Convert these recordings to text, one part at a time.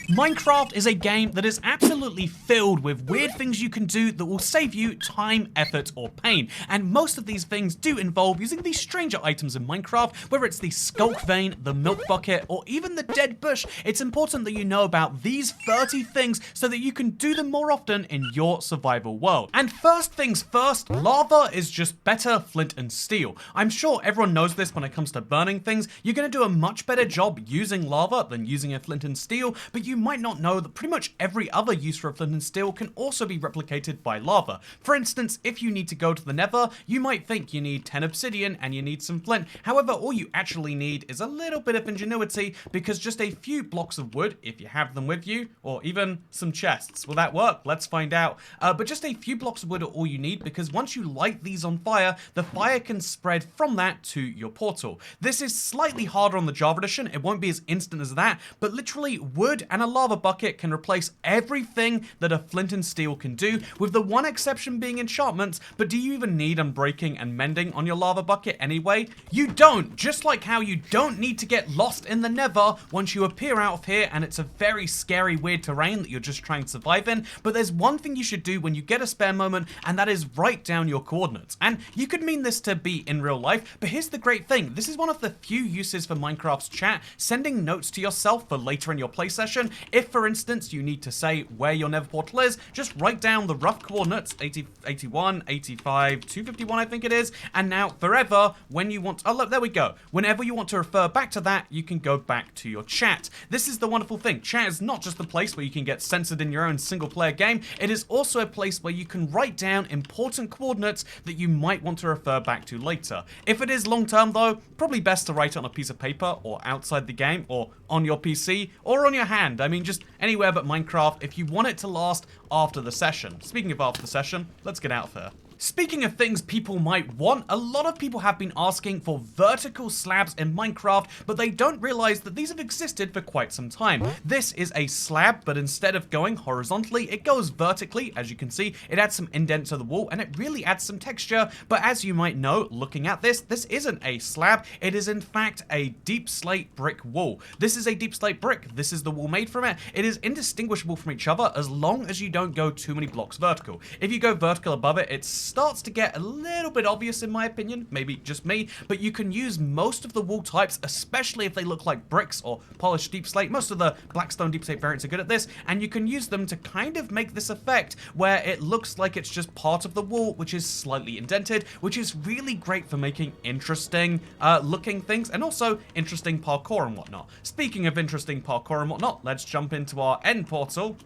Minecraft is a game that is absolutely filled with weird things you can do that will save you time, effort, or pain. And most of these things do involve using these stranger items in Minecraft, whether it's the Sculk vein, the milk bucket, or even the dead bush. It's important that you know about these 30 things so that you can do them more often in your survival world. And first things first, lava is just better flint and steel. I'm sure everyone knows this when it comes to burning things. You're going to do a much better job using lava than using a flint and steel, but you might not know that pretty much every other use for a flint and steel can also be replicated by lava. For instance, if you need to go to the nether, you might think you need 10 obsidian and you need some flint. However, all you actually need is a little bit of ingenuity, because just a few blocks of wood, if you have them with you, or even some chests. Will that work? Let's find out. But just a few blocks of wood are all you need, because once you light these on fire, the fire can spread from that to your portal. This is slightly harder on the Java edition. It won't be as instant as that, but literally wood and a lava bucket can replace everything that a flint and steel can do, with the one exception being enchantments. But do you even need unbreaking and mending on your lava bucket anyway? You don't, just like how you don't need to get lost in the nether once you appear out of here and it's a very scary weird terrain that you're just trying to survive in. But there's one thing you should do when you get a spare moment, and that is write down your coordinates. And you could mean this to be in real life, but here's the great thing, this is one of the few uses for Minecraft's chat, sending notes to yourself for later in your play session. If, for instance, you need to say where your nether portal is, just write down the rough coordinates, 80, 81, 85, 251 I think it is, and now forever, when you want, oh look, there we go. Whenever you want to refer back to that, you can go back to your chat. This is the wonderful thing, chat is not just the place where you can get censored in your own single player game, it is also a place where you can write down important coordinates that you might want to refer back to later. If it is long term though, probably best to write it on a piece of paper, or outside the game, or on your PC, or on your hand. I mean, just anywhere but Minecraft if you want it to last after the session. Speaking of after the session, let's get out of here. Speaking of things people might want, a lot of people have been asking for vertical slabs in Minecraft, but they don't realize that these have existed for quite some time. This is a slab, but instead of going horizontally, it goes vertically. As you can see, it adds some indent to the wall, and it really adds some texture. But as you might know, looking at this isn't a slab. It is in fact a deep slate brick wall. This is a deep slate brick. This is the wall made from it. It is indistinguishable from each other as long as you don't go too many blocks vertical. If you go vertical above it, it starts to get a little bit obvious in my opinion, maybe just me, but you can use most of the wall types, especially if they look like bricks or polished deep slate. Most of the blackstone deep slate variants are good at this, and you can use them to kind of make this effect where it looks like it's just part of the wall, which is slightly indented, which is really great for making interesting looking things, and also interesting parkour and whatnot. Speaking of interesting parkour and whatnot, let's jump into our end portal.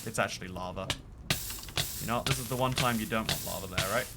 It's actually lava. You know, this is the one time you don't want lava there, right?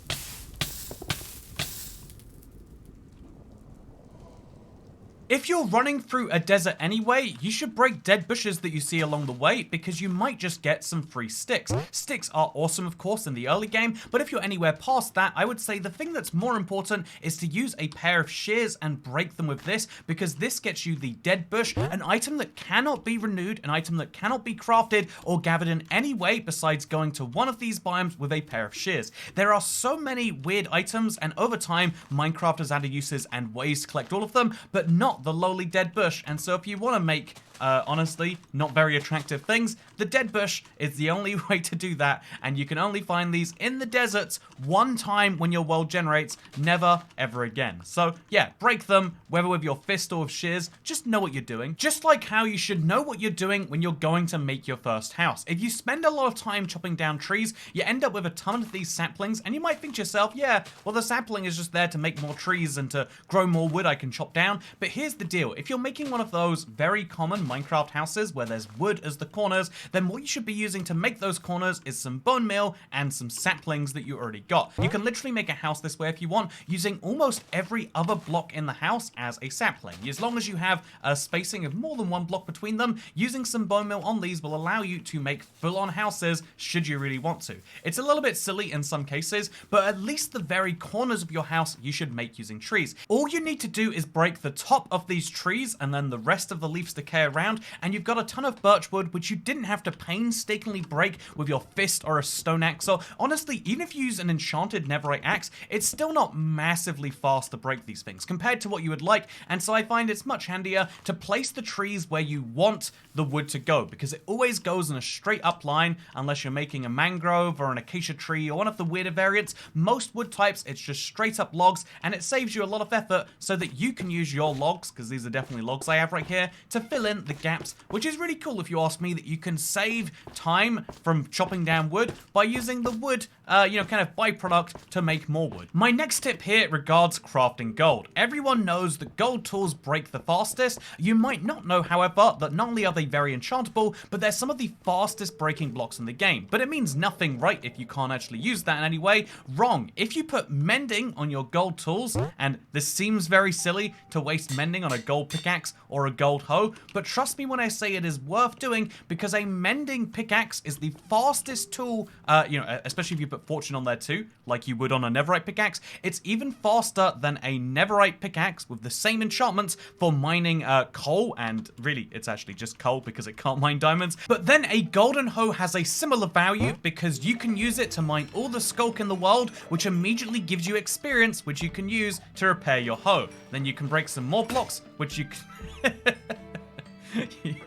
If you're running through a desert anyway, you should break dead bushes that you see along the way, because you might just get some free sticks. Sticks are awesome, of course, in the early game, but if you're anywhere past that, I would say the thing that's more important is to use a pair of shears and break them with this, because this gets you the dead bush, an item that cannot be renewed, an item that cannot be crafted or gathered in any way besides going to one of these biomes with a pair of shears. There are so many weird items, and over time, Minecraft has added uses and ways to collect all of them, but not the lowly dead bush. And so if you want to make honestly not very attractive things, the dead bush is the only way to do that, and you can only find these in the deserts one time when your world generates, never ever again. So yeah, break them, whether with your fist or with shears. Just know what you're doing, just like how you should know what you're doing when you're going to make your first house. If you spend a lot of time chopping down trees, you end up with a ton of these saplings, and you might think to yourself, yeah, well, the sapling is just there to make more trees and to grow more wood I can chop down. But here's the deal, if you're making one of those very common Minecraft houses where there's wood as the corners, then what you should be using to make those corners is some bone meal and some saplings that you already got. You can literally make a house this way if you want, using almost every other block in the house as a sapling. As long as you have a spacing of more than one block between them, using some bone meal on these will allow you to make full-on houses should you really want to. It's a little bit silly in some cases, but at least the very corners of your house you should make using trees. All you need to do is break the top of these trees, and then the rest of the leaves decay around, and you've got a ton of birch wood, which you didn't have to painstakingly break with your fist or a stone axe. So honestly, even if you use an enchanted netherite axe, it's still not massively fast to break these things compared to what you would like, and so I find it's much handier to place the trees where you want the wood to go, because it always goes in a straight up line unless you're making a mangrove or an acacia tree or one of the weirder variants. Most wood types, it's just straight up logs, and it saves you a lot of effort so that you can use your logs, because these are definitely logs I have right here, to fill in the gaps, which is really cool if you ask me, that you can save time from chopping down wood by using the wood, kind of byproduct to make more wood. My next tip here regards crafting gold. Everyone knows that gold tools break the fastest. You might not know, however, that not only are they very enchantable, but they're some of the fastest breaking blocks in the game. But it means nothing, right, if you can't actually use that in any way? Wrong. If you put mending on your gold tools, and this seems very silly to waste mending on a gold pickaxe or a gold hoe, but trust me when I say it is worth doing, because a mending pickaxe is the fastest tool, especially if you put fortune on there too, like you would on a netherite pickaxe. It's even faster than a netherite pickaxe with the same enchantments for mining coal, and really it's actually just coal because it can't mine diamonds. But then a golden hoe has a similar value because you can use it to mine all the sculk in the world, which immediately gives you experience, which you can use to repair your hoe. Then you can break some more blocks, which you can...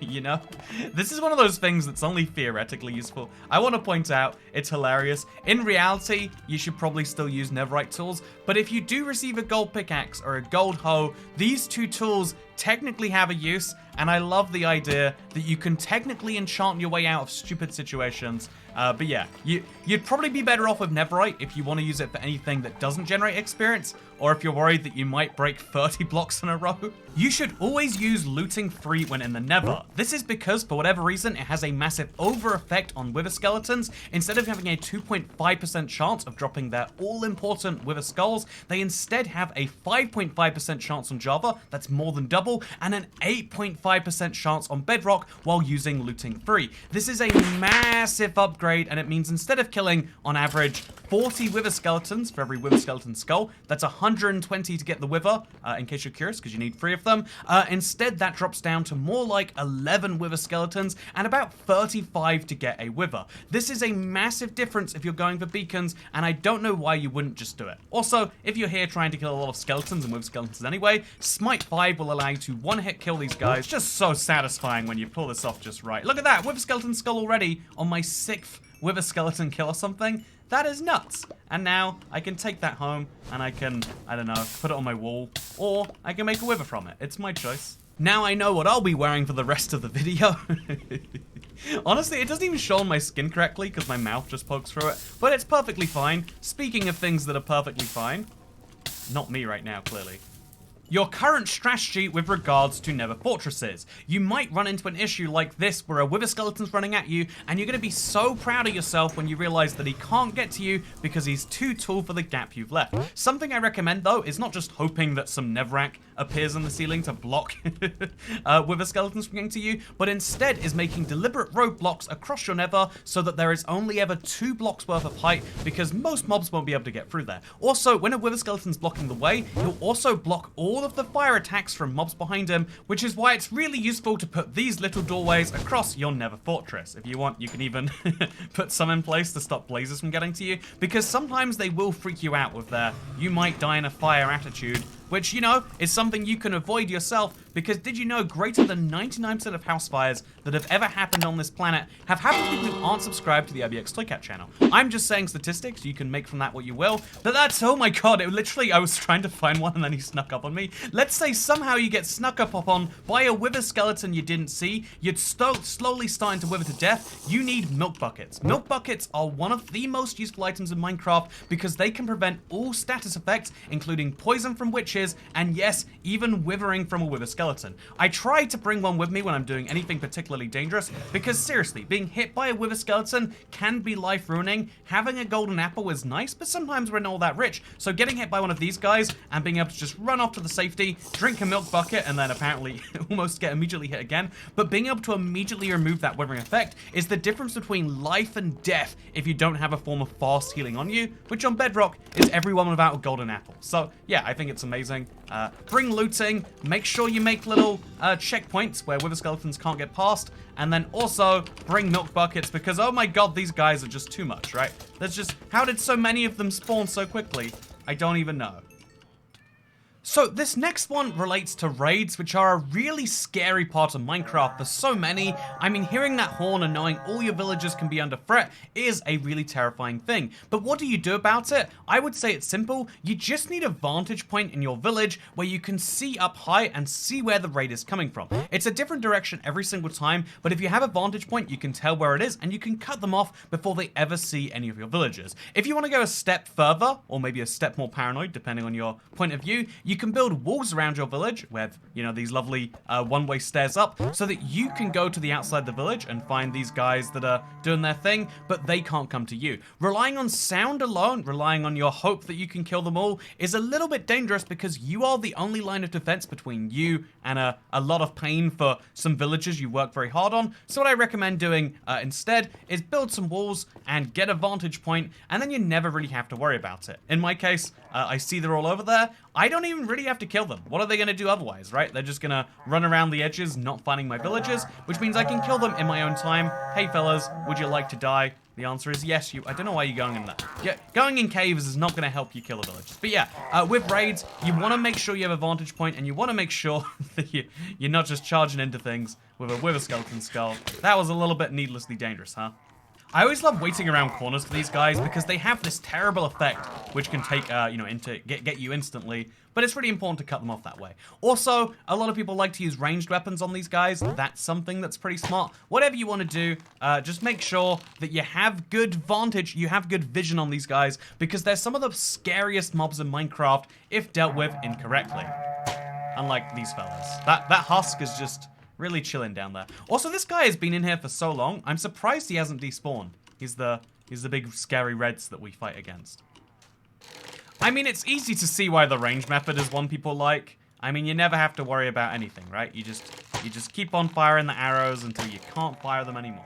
You know, this is one of those things that's only theoretically useful. I want to point out, it's hilarious. In reality, you should probably still use netherite tools, but if you do receive a gold pickaxe or a gold hoe, these two tools technically have a use, and I love the idea that you can technically enchant your way out of stupid situations. But yeah, you'd probably be better off with netherite if you want to use it for anything that doesn't generate experience, or if you're worried that you might break 30 blocks in a row. You should always use looting 3 when in the nether. This is because, for whatever reason, it has a massive over effect on wither skeletons. Instead of having a 2.5% chance of dropping their all-important wither skulls, they instead have a 5.5% chance on Java, that's more than double, and an 8.5% chance on bedrock while using looting 3. This is a massive upgrade, and it means instead of killing, on average, 40 wither skeletons for every wither skeleton skull, that's 120 to get the wither, in case you're curious, because you need 3 of them. Instead, that drops down to more like 11 wither skeletons and about 35 to get a wither. This is a massive difference if you're going for beacons, and I don't know why you wouldn't just do it. Also, if you're here trying to kill a lot of skeletons and wither skeletons anyway, Smite 5 will allow you to one-hit kill these guys. Just so satisfying when you pull this off just right. Look at that, wither skeleton skull already on my 6th wither skeleton kill or something. That is nuts. And now I can take that home and I can, I don't know, put it on my wall, or I can make a wither from it. It's my choice. Now I know what I'll be wearing for the rest of the video. Honestly, it doesn't even show on my skin correctly because my mouth just pokes through it, but it's perfectly fine. Speaking of things that are perfectly fine, not me right now, clearly. Your current strategy with regards to nether fortresses. You might run into an issue like this where a wither skeleton's running at you, and you're going to be so proud of yourself when you realize that he can't get to you because he's too tall for the gap you've left. Something I recommend though is not just hoping that some netherrack appears on the ceiling to block wither skeletons from getting to you, but instead is making deliberate roadblocks across your nether so that there is only ever 2 blocks worth of height, because most mobs won't be able to get through there. Also, when a wither skeleton's blocking the way, he'll also block all of the fire attacks from mobs behind him, which is why it's really useful to put these little doorways across your nether fortress. If you want, you can even put some in place to stop blazes from getting to you, because sometimes they will freak you out with their "you might die in a fire" attitude, which, you know, is something you can avoid yourself, because did you know greater than 99% of house fires that have ever happened on this planet have happened to people who aren't subscribed to the IBXTOYCAT channel? I'm just saying statistics, you can make from that what you will, but that's, oh my god, it literally, I was trying to find one and then he snuck up on me. Let's say somehow you get snuck up on by a wither skeleton you didn't see, you're slowly starting to wither to death, you need milk buckets. Milk buckets are one of the most useful items in Minecraft because they can prevent all status effects, including poison from witches, and yes, even withering from a wither skeleton. I try to bring one with me when I'm doing anything particularly dangerous, because seriously, being hit by a wither skeleton can be life-ruining. Having a golden apple is nice, but sometimes we're not all that rich, so getting hit by one of these guys and being able to just run off to the safety, drink a milk bucket, and then apparently almost get immediately hit again, but being able to immediately remove that withering effect is the difference between life and death if you don't have a form of fast healing on you, which on bedrock is everyone without a golden apple. So yeah, I think it's amazing amazing. Bring looting. Make sure you make little checkpoints where wither skeletons can't get past. And then also bring milk buckets because, oh my god, these guys are just too much, right? There's just, how did so many of them spawn so quickly? I don't even know. So this next one relates to raids, which are a really scary part of Minecraft. There's so many. I mean, hearing that horn and knowing all your villagers can be under threat is a really terrifying thing. But what do you do about it? I would say it's simple. You just need a vantage point in your village where you can see up high and see where the raid is coming from. It's a different direction every single time, but if you have a vantage point, you can tell where it is and you can cut them off before they ever see any of your villagers. If you want to go a step further, or maybe a step more paranoid, depending on your point of view, you can build walls around your village with, you know, these lovely one-way stairs up so that you can go to the outside the village and find these guys that are doing their thing, but they can't come to you. Relying on sound alone, relying on your hope that you can kill them all is a little bit dangerous because you are the only line of defense between you and a lot of pain for some villagers you work very hard on. So what I recommend doing instead is build some walls and get a vantage point, and then you never really have to worry about it. In my case, I see they're all over there. I don't even really have to kill them. What are they going to do otherwise, right? They're just going to run around the edges, not finding my villagers, which means I can kill them in my own time. Hey, fellas, would you like to die? The answer is yes. I don't know why you're going in that. Yeah, going in caves is not going to help you kill a village. But yeah, with raids, you want to make sure you have a vantage point, and you want to make sure that you're not just charging into things with a skeleton skull. That was a little bit needlessly dangerous, huh? I always love waiting around corners for these guys because they have this terrible effect which can take, you know, get you instantly, but it's really important to cut them off that way. Also, a lot of people like to use ranged weapons on these guys. That's something that's pretty smart. Whatever you want to do, just make sure that you have good vantage, you have good vision on these guys because they're some of the scariest mobs in Minecraft if dealt with incorrectly. Unlike these fellas. That husk is just really chilling down there. Also, this guy has been in here for so long, I'm surprised he hasn't despawned. He's the big scary reds that we fight against. I mean, it's easy to see why the range method is one people like. I mean, you never have to worry about anything, right? You just keep on firing the arrows until you can't fire them anymore.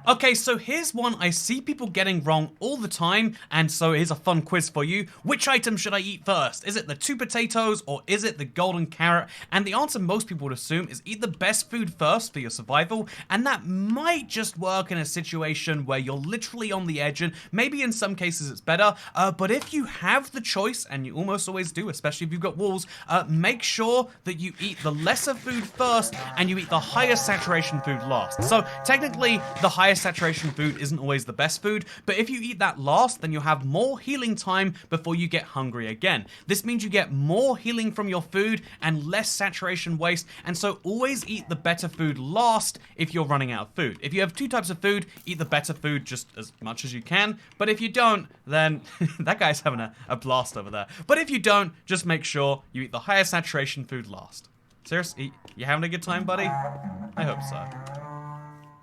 Okay, so here's one I see people getting wrong all the time, and so here's a fun quiz for you. Which item should I eat first? Is it the 2 potatoes, or is it the golden carrot? And the answer most people would assume is eat the best food first for your survival, and that might just work in a situation where you're literally on the edge, and maybe in some cases it's better, but if you have the choice, and you almost always do, especially if you've got walls, make sure that you eat the lesser food first, and you eat the highest saturation food last. So technically, the highest saturation food isn't always the best food, but if you eat that last, then you'll have more healing time before you get hungry again. This means you get more healing from your food and less saturation waste, and so always eat the better food last if you're running out of food. If you have 2 types of food, eat the better food just as much as you can, but if you don't, then that guy's having a blast over there. But if you don't, just make sure you eat the highest saturation food last. Seriously, you having a good time, buddy? I hope so.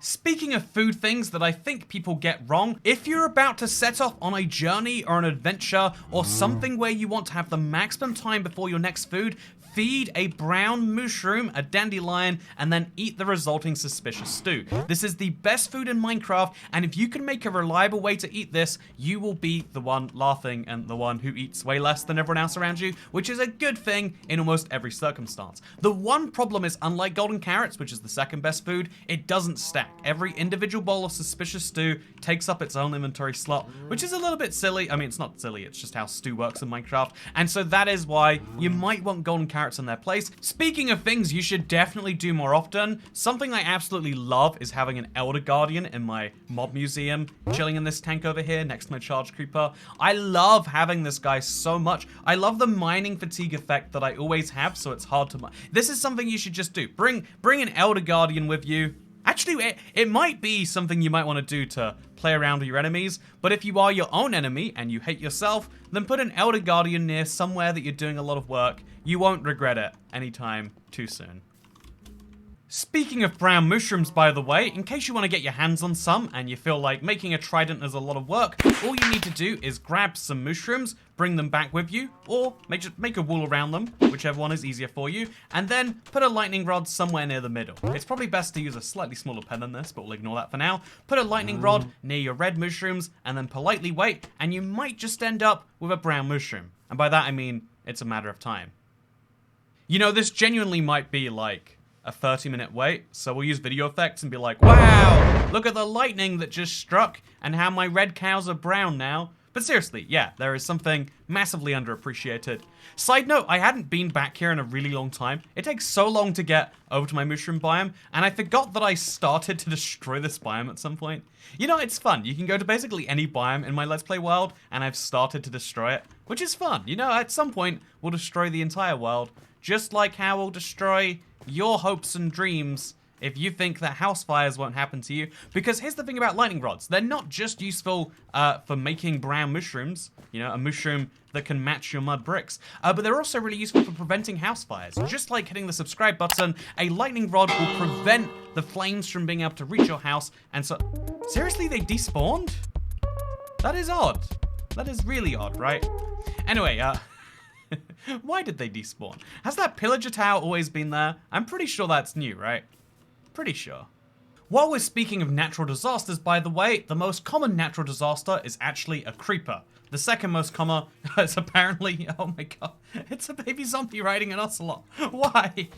Speaking of food things that I think people get wrong, if you're about to set off on a journey or an adventure or something where you want to have the maximum time before your next food, feed a brown mushroom, a dandelion, and then eat the resulting suspicious stew. This is the best food in Minecraft, and if you can make a reliable way to eat this, you will be the one laughing and the one who eats way less than everyone else around you, which is a good thing in almost every circumstance. The one problem is, unlike golden carrots, which is the second best food, it doesn't stack. Every individual bowl of suspicious stew takes up its own inventory slot, which is a little bit silly. I mean, it's not silly, it's just how stew works in Minecraft, and so that is why you might want golden carrots in their place. Speaking of things you should definitely do more often, something I absolutely love is having an Elder Guardian in my mob museum, chilling in this tank over here next to my charge creeper. I love having this guy so much. I love the mining fatigue effect that I always have, so it's hard to mine. This is something you should just do. Bring an Elder Guardian with you. Actually, it might be something you might want to do to play around with your enemies, but if you are your own enemy and you hate yourself, then put an Elder Guardian near somewhere that you're doing a lot of work. You won't regret it anytime too soon. Speaking of brown mushrooms, by the way, in case you want to get your hands on some and you feel like making a trident is a lot of work, all you need to do is grab some mushrooms, bring them back with you, or make a wall around them, whichever one is easier for you, and then put a lightning rod somewhere near the middle. It's probably best to use a slightly smaller pen than this, but we'll ignore that for now. Put a lightning rod near your red mushrooms, and then politely wait, and you might just end up with a brown mushroom. And by that I mean, it's a matter of time. You know, this genuinely might be like a 30-minute wait, so we'll use video effects and be like, wow, look at the lightning that just struck and how my red cows are brown now. But seriously, yeah, there is something massively underappreciated. Side note, I hadn't been back here in a really long time. It takes so long to get over to my mushroom biome, and I forgot that I started to destroy this biome at some point. You know, it's fun. You can go to basically any biome in my Let's Play world, and I've started to destroy it, which is fun. You know, at some point, we'll destroy the entire world, just like how we'll destroy your hopes and dreams if you think that house fires won't happen to you. Because here's the thing about lightning rods. They're not just useful for making brown mushrooms, you know, a mushroom that can match your mud bricks, but they're also really useful for preventing house fires. Just like hitting the subscribe button, a lightning rod will prevent the flames from being able to reach your house. And so, seriously, they despawned? That is odd. That is really odd, right? Anyway, why did they despawn? Has that pillager tower always been there? I'm pretty sure that's new, right? Pretty sure. While we're speaking of natural disasters, by the way, the most common natural disaster is actually a creeper. The second most common is apparently, oh my god, it's a baby zombie riding an ocelot. Why?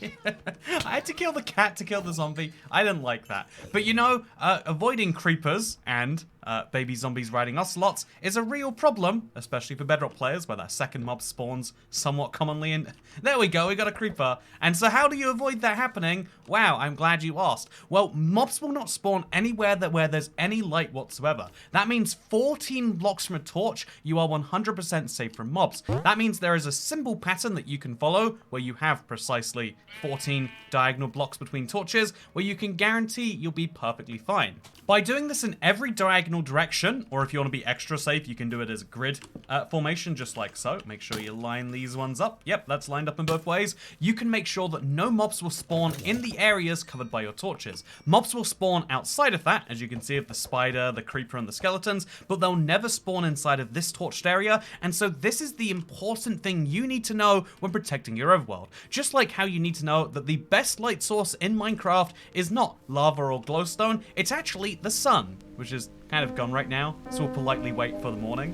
I had to kill the cat to kill the zombie. I didn't like that. But you know, avoiding creepers and baby zombies riding ocelots is a real problem, especially for Bedrock players where that second mob spawns somewhat commonly. And there we go, we got a creeper. And so how do you avoid that happening? Wow, I'm glad you asked. Well, mobs will not spawn anywhere where there's any light whatsoever. That means 14 blocks from a torch, you are 100% safe from mobs. That means there is a simple pattern that you can follow where you have precisely 14 diagonal blocks between torches where you can guarantee you'll be perfectly fine. By doing this in every diagonal direction, or if you want to be extra safe, you can do it as a grid formation, just like so. Make sure you line these ones up. Yep, that's lined up in both ways. You can make sure that no mobs will spawn in the areas covered by your torches. Mobs will spawn outside of that, as you can see of the spider, the creeper, and the skeletons, but they'll never spawn inside of this torched area, and so this is the important thing you need to know when protecting your overworld. Just like how you need to know that the best light source in Minecraft is not lava or glowstone, it's actually the sun, which is kind of gone right now, so we'll politely wait for the morning.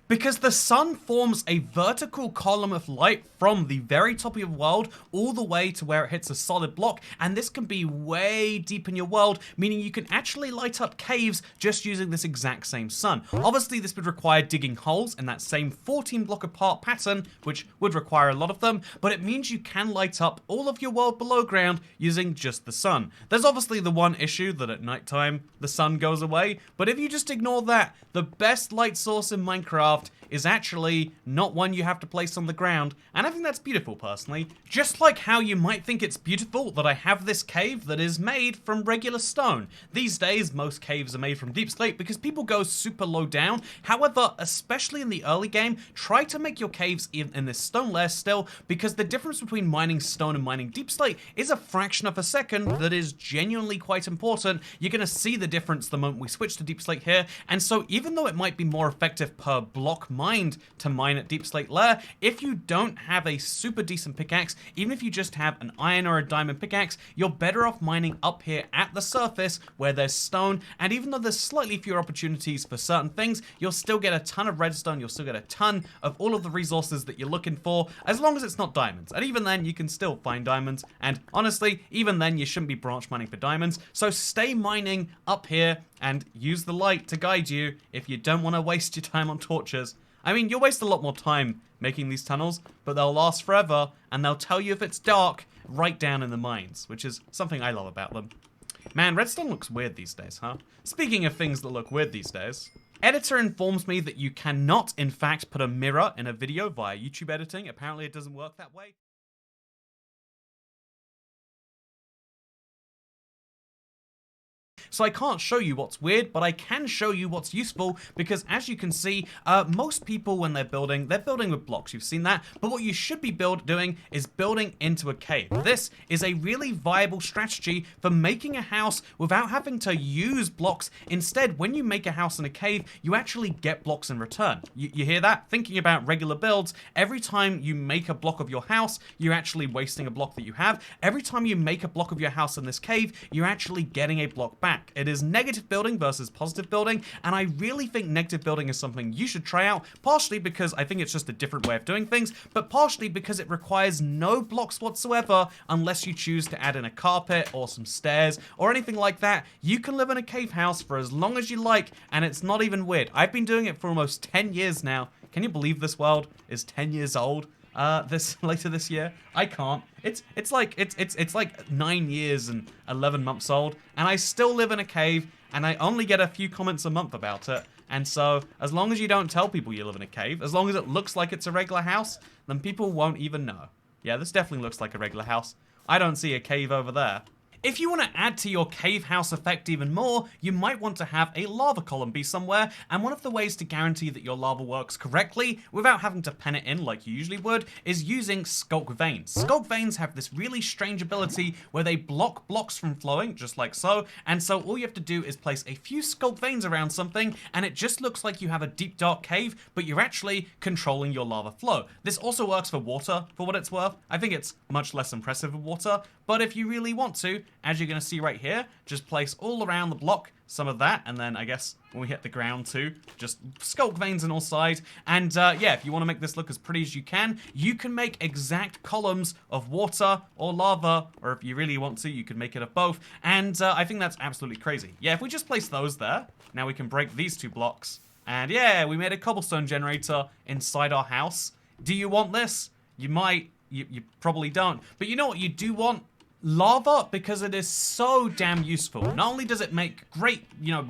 Because the sun forms a vertical column of light from the very top of your world all the way to where it hits a solid block, and this can be way deep in your world, meaning you can actually light up caves just using this exact same sun. Obviously, this would require digging holes in that same 14 block apart pattern, which would require a lot of them, but it means you can light up all of your world below ground using just the sun. There's obviously the one issue that at nighttime the sun goes away, but if you just ignore that, the best light source in Minecraft is actually not one you have to place on the ground, and I think that's beautiful personally. Just like how you might think it's beautiful that I have this cave that is made from regular stone. These days, most caves are made from deep slate because people go super low down. However, especially in the early game, try to make your caves in this stone layer still, because the difference between mining stone and mining deep slate is a fraction of a second that is genuinely quite important. You're gonna see the difference the moment we switch to deep slate here, and so even though it might be more effective per block mined to mine at deep slate layer, if you don't have a super decent pickaxe, even if you just have an iron or a diamond pickaxe, you're better off mining up here at the surface where there's stone, and even though there's slightly fewer opportunities for certain things, you'll still get a ton of redstone, you'll still get a ton of all of the resources that you're looking for, as long as it's not diamonds. And even then, you can still find diamonds, and honestly, even then, you shouldn't be branch mining for diamonds, so stay mining up here and use the light to guide you if you don't want to waste your time on torches. I mean, you'll waste a lot more time making these tunnels, but they'll last forever, and they'll tell you if it's dark right down in the mines, which is something I love about them. Man, redstone looks weird these days, huh? Speaking of things that look weird these days, editor informs me that you cannot, in fact, put a mirror in a video via YouTube editing. Apparently it doesn't work that way. So I can't show you what's weird, but I can show you what's useful, because as you can see, most people when they're building with blocks. You've seen that, but what you should be doing is building into a cave. This is a really viable strategy for making a house without having to use blocks. Instead, when you make a house in a cave, you actually get blocks in return. You hear that? Thinking about regular builds, every time you make a block of your house, you're actually wasting a block that you have. Every time you make a block of your house in this cave, you're actually getting a block back. back. It is negative building versus positive building, and I really think negative building is something you should try out, partially because I think it's just a different way of doing things, but partially because it requires no blocks whatsoever unless you choose to add in a carpet or some stairs or anything like that. You can live in a cave house for as long as you like, and it's not even weird. I've been doing it for almost 10 years now. Can you believe this world is 10 years old? Later this year, I can't. It's like 9 years and 11 months old, and I still live in a cave, and I only get a few comments a month about it. And so, as long as you don't tell people you live in a cave, as long as it looks like it's a regular house, then people won't even know. Yeah, this definitely looks like a regular house. I don't see a cave over there. If you want to add to your cave house effect even more, you might want to have a lava column be somewhere, and one of the ways to guarantee that your lava works correctly without having to pen it in like you usually would is using Sculk veins. Sculk veins have this really strange ability where they block blocks from flowing, just like so, and so all you have to do is place a few Sculk veins around something, and it just looks like you have a deep dark cave, but you're actually controlling your lava flow. This also works for water, for what it's worth. I think it's much less impressive with water, but if you really want to, as you're going to see right here, just place all around the block some of that, and then I guess when we hit the ground too, just Sculk veins on all sides. And yeah, if you want to make this look as pretty as you can make exact columns of water or lava, or if you really want to, you could make it of both. And I think that's absolutely crazy. Yeah, if we just place those there, now we can break these two blocks. And yeah, we made a cobblestone generator inside our house. Do you want this? You might. You probably don't. But you know what you do want? Lava, because it is so damn useful. Not only does it make great,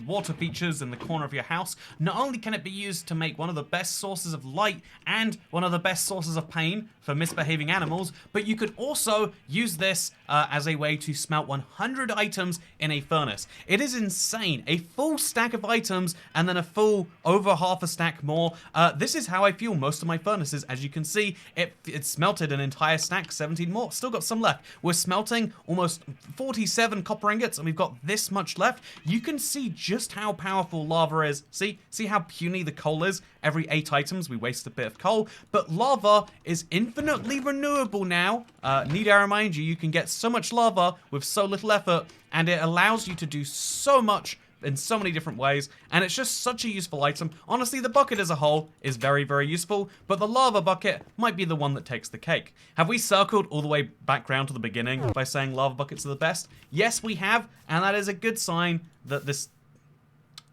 water features in the corner of your house, not only can it be used to make one of the best sources of light and one of the best sources of pain for misbehaving animals, but you could also use this as a way to smelt 100 items in a furnace. It is insane. A full stack of items and then a full over half a stack more. This is how I fuel most of my furnaces. As you can see, it smelted an entire stack, 17 more. Still got some left. We're smelting almost 47 copper ingots, and we've got this much left. You can see just how powerful lava is. See how puny the coal is? Every 8 items, we waste a bit of coal. But lava is infinitely renewable now. Need I remind you, you can get so much lava with so little effort, and it allows you to do so much in so many different ways, and it's just such a useful item. Honestly, the bucket as a whole is very, very useful, but the lava bucket might be the one that takes the cake. Have we circled all the way back round to the beginning by saying lava buckets are the best? Yes, we have, and that is a good sign that this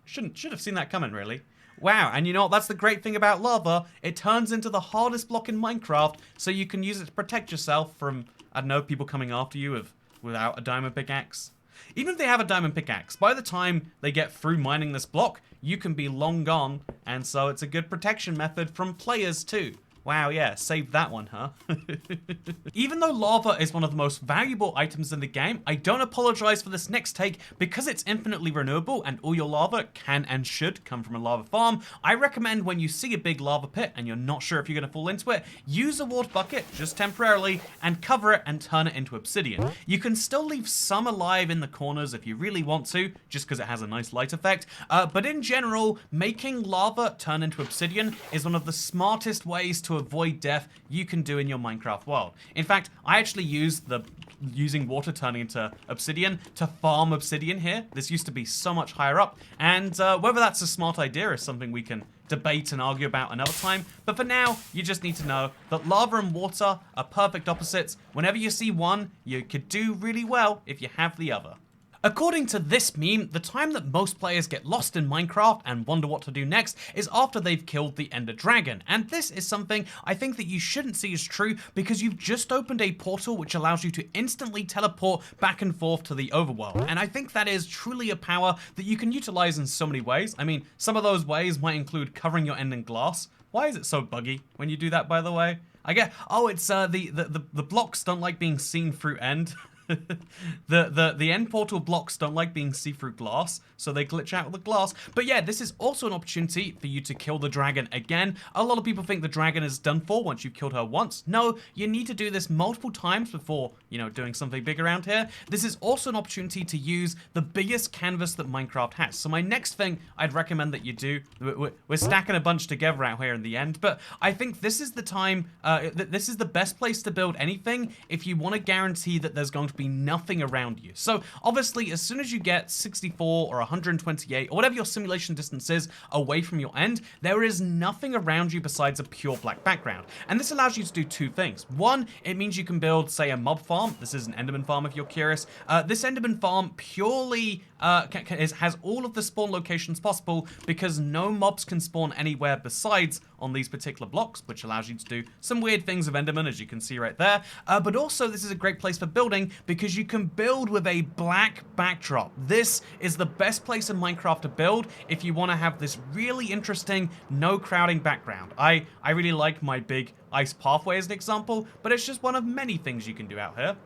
should have seen that coming, really. Wow, and you know what? That's the great thing about lava. It turns into the hardest block in Minecraft, so you can use it to protect yourself from, I don't know, people coming after you without a diamond pickaxe. Even if they have a diamond pickaxe, by the time they get through mining this block, you can be long gone, and so it's a good protection method from players too. Wow, yeah, saved that one, huh? Even though lava is one of the most valuable items in the game, I don't apologize for this next take. Because it's infinitely renewable and all your lava can and should come from a lava farm, I recommend when you see a big lava pit and you're not sure if you're going to fall into it, use a water bucket, just temporarily, and cover it and turn it into obsidian. You can still leave some alive in the corners if you really want to, just because it has a nice light effect, but in general, making lava turn into obsidian is one of the smartest ways to avoid death you can do in your Minecraft world. In fact, I actually used using water turning into obsidian to farm obsidian here. This used to be so much higher up, and whether that's a smart idea is something we can debate and argue about another time, but for now, you just need to know that lava and water are perfect opposites. Whenever you see one, you could do really well if you have the other. According to this meme, the time that most players get lost in Minecraft and wonder what to do next is after they've killed the Ender Dragon. And this is something I think that you shouldn't see as true, because you've just opened a portal which allows you to instantly teleport back and forth to the overworld. And I think that is truly a power that you can utilize in so many ways. I mean, some of those ways might include covering your end in glass. Why is it so buggy when you do that, by the way? I get, oh, it's the blocks don't like being seen through end. the end portal blocks don't like being see-through glass, so they glitch out with the glass. But yeah, this is also an opportunity for you to kill the dragon again. A lot of people think the dragon is done for once you've killed her once. No, you need to do this multiple times before, doing something big around here. This is also an opportunity to use the biggest canvas that Minecraft has. So my next thing I'd recommend that you do, we're stacking a bunch together out here in the end, but I think this is the time, this is the best place to build anything if you want to guarantee that there's going to would be nothing around you. So obviously, as soon as you get 64 or 128 or whatever your simulation distance is away from your end, there is nothing around you besides a pure black background. And this allows you to do two things. One, it means you can build, say, a mob farm. This is an Enderman farm if you're curious. This Enderman farm purely has all of the spawn locations possible because no mobs can spawn anywhere besides on these particular blocks, which allows you to do some weird things of Enderman, as you can see right there. But also, this is a great place for building because you can build with a black backdrop. This is the best place in Minecraft to build if you want to have this really interesting, no crowding background. I really like my big ice pathway as an example, but it's just one of many things you can do out here.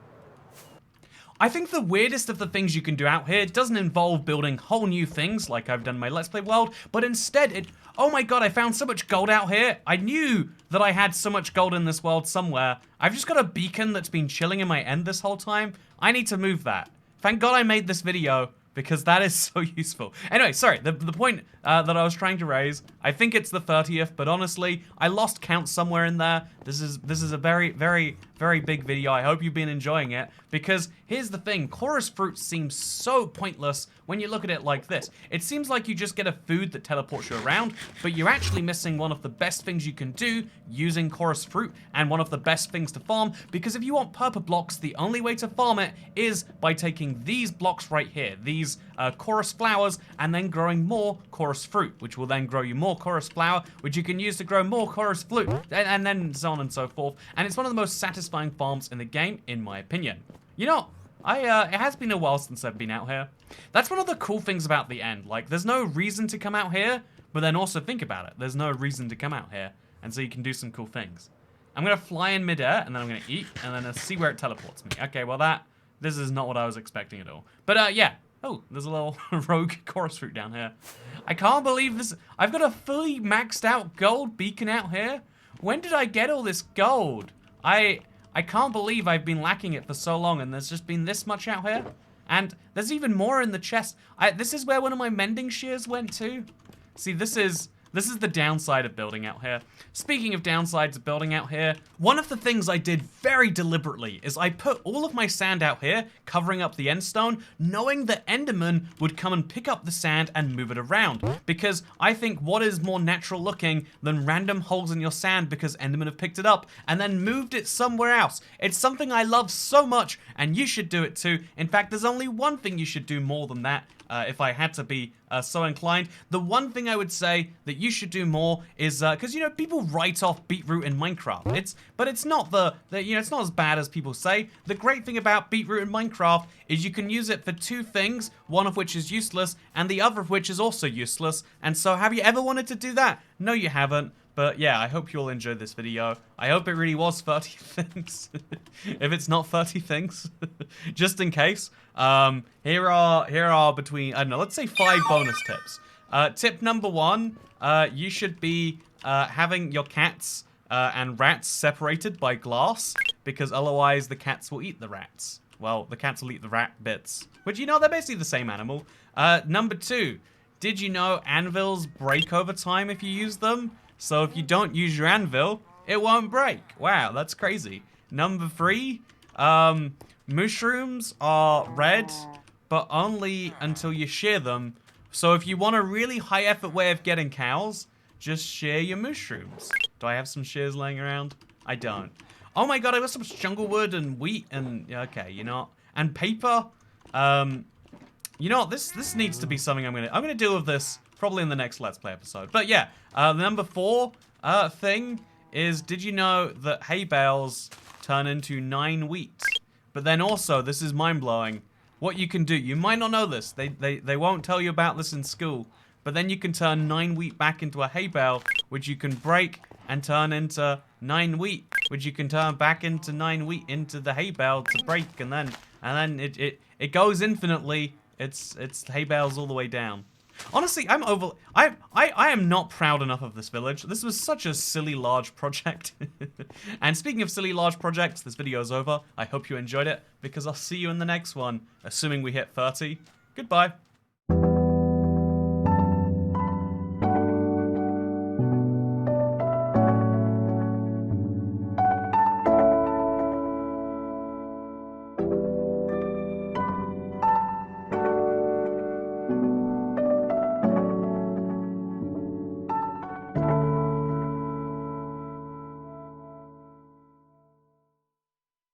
I think the weirdest of the things you can do out here doesn't involve building whole new things like I've done in my Let's Play world, but instead oh my god, I found so much gold out here. I knew that I had so much gold in this world somewhere. I've just got a beacon that's been chilling in my end this whole time. I need to move that. Thank god I made this video, because that is so useful. Anyway, sorry, the point that I was trying to raise, I think it's the 30th, but honestly, I lost count somewhere in there. This is a very, very, very big video. I hope you've been enjoying it, because here's the thing, chorus fruit seems so pointless when you look at it like this. It seems like you just get a food that teleports you around, but you're actually missing one of the best things you can do using chorus fruit, and one of the best things to farm, because if you want purple blocks, the only way to farm it is by taking these blocks right here, these chorus flowers, and then growing more chorus fruit, which will then grow you more chorus flower, which you can use to grow more chorus fruit, and then so on and so forth. And it's one of the most satisfying farms in the game, in my opinion. You know, it has been a while since I've been out here. That's one of the cool things about the end. Like, there's no reason to come out here, but then also think about it. There's no reason to come out here, and so you can do some cool things. I'm gonna fly in midair, and then I'm gonna eat, and then see where it teleports me. Okay, well this is not what I was expecting at all. But yeah. Oh, there's a little rogue chorus fruit down here. I can't believe this. I've got a fully maxed out gold beacon out here. When did I get all this gold? I can't believe I've been lacking it for so long and there's just been this much out here. And there's even more in the chest. This is where one of my mending shears went to. See, this is the downside of building out here. Speaking of downsides of building out here, one of the things I did very deliberately is I put all of my sand out here, covering up the endstone, knowing that Enderman would come and pick up the sand and move it around. Because I think what is more natural looking than random holes in your sand because Enderman have picked it up and then moved it somewhere else. It's something I love so much, and you should do it too. In fact, there's only one thing you should do more than that. If I had to be so inclined. The one thing I would say that you should do more is, because, you know, people write off Beetroot in Minecraft. But it's not it's not as bad as people say. The great thing about Beetroot in Minecraft is you can use it for two things, one of which is useless, and the other of which is also useless. And so have you ever wanted to do that? No, you haven't. But yeah, I hope you all enjoyed this video. I hope it really was 30 things. If it's not 30 things, just in case. Here are between, I don't know, let's say 5 bonus tips. Tip number 1, you should be having your cats and rats separated by glass, because otherwise the cats will eat the rats. Well, the cats will eat the rat bits, which, you know, they're basically the same animal. Number 2, did you know anvils break over time if you use them? So if you don't use your anvil, it won't break. Wow, that's crazy. Number 3, mushrooms are red, but only until you shear them. So if you want a really high effort way of getting cows, just shear your mushrooms. Do I have some shears laying around? I don't. Oh my god, I got some jungle wood and wheat and, okay, you know, and paper. You know, this needs to be something I'm gonna deal with this probably in the next Let's Play episode. But yeah, the number 4 thing is, did you know that hay bales turn into 9 wheat? But then also, this is mind-blowing, what you can do, you might not know this, they won't tell you about this in school, but then you can turn 9 wheat back into a hay bale, which you can break and turn into 9 wheat, which you can turn back into 9 wheat into the hay bale to break, and then it goes infinitely. It's hay bales all the way down. Honestly, I am not proud enough of this village. This was such a silly large project. And speaking of silly large projects, this video is over. I hope you enjoyed it, because I'll see you in the next one, assuming we hit 30. Goodbye.